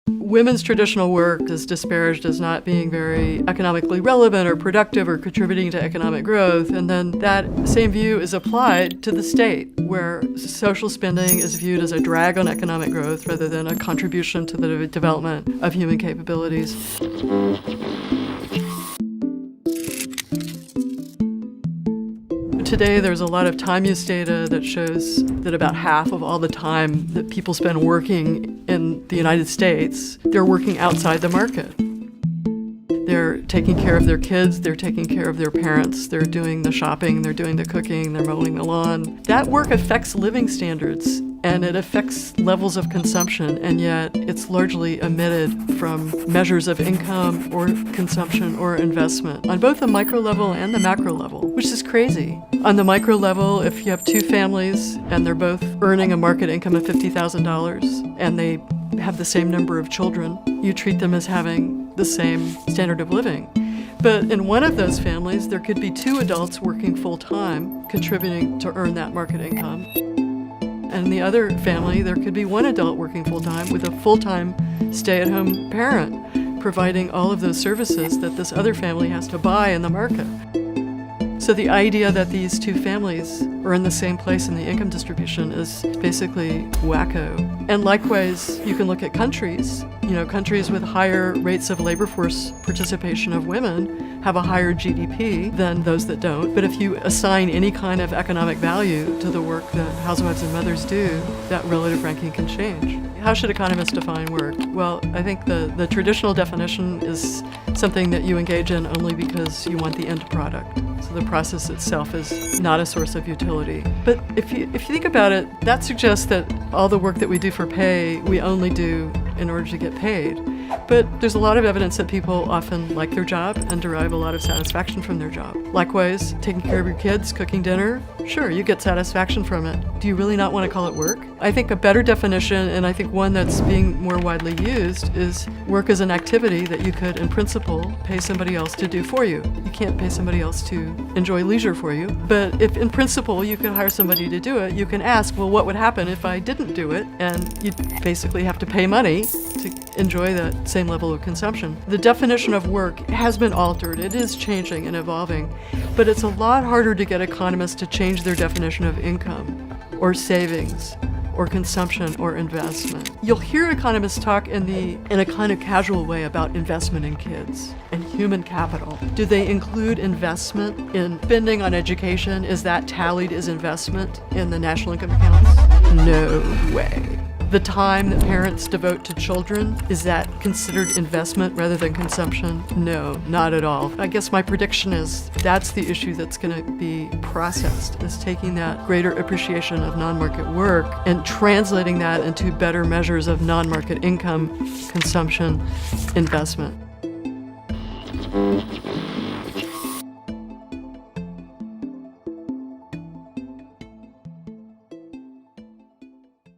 Women's traditional work is disparaged as not being very economically relevant or productive or contributing to economic growth. And then that same view is applied to the state, where social spending is viewed as a drag on economic growth rather than a contribution to the development of human capabilities. Today, there's a lot of time use data that shows that about half of all the time that people spend working in the United States, they're working outside the market. They're taking care of their kids, they're taking care of their parents, they're doing the shopping, they're doing the cooking, they're mowing the lawn. That work affects living standards and it affects levels of consumption, and yet it's largely omitted from measures of income or consumption or investment on both the micro level and the macro level, which is crazy. On the micro level, if you have two families and they're both earning a market income of $50,000 and they have the same number of children, you treat them as having the same standard of living. But in one of those families, there could be two adults working full-time, contributing to earn that market income. And in the other family, there could be one adult working full-time with a full-time stay-at-home parent, providing all of those services that this other family has to buy in the market. So the idea that these two families are in the same place in the income distribution is basically wacko. And likewise, you can look at countries. Countries with higher rates of labor force participation of women have a higher GDP than those that don't. But if you assign any kind of economic value to the work that housewives and mothers do, that relative ranking can change. How should economists define work? Well, I think the traditional definition is something that you engage in only because you want the end product. So the process itself is not a source of utility. But if you think about it, that suggests that all the work that we do for pay, we only do in order to get paid. But there's a lot of evidence that people often like their job and derive a lot of satisfaction from their job. Likewise, taking care of your kids, cooking dinner, sure, you get satisfaction from it. Do you really not want to call it work? I think a better definition, and I think one that's being more widely used, is work as an activity that you could, in principle, pay somebody else to do for you. You can't pay somebody else to enjoy leisure for you. But if, in principle, you could hire somebody to do it, you can ask, well, what would happen if I didn't do it? And you basically have to pay money to enjoy that same level of consumption. The definition of work has been altered. It is changing and evolving, but it's a lot harder to get economists to change their definition of income or savings or consumption or investment. You'll hear economists talk in a kind of casual way about investment in kids and human capital. Do they include investment in spending on education? Is that tallied as investment in the national income accounts? No way. The time that parents devote to children, is that considered investment rather than consumption? No, not at all. I guess my prediction is that's the issue that's going to be processed, is taking that greater appreciation of non-market work and translating that into better measures of non-market income, consumption, investment.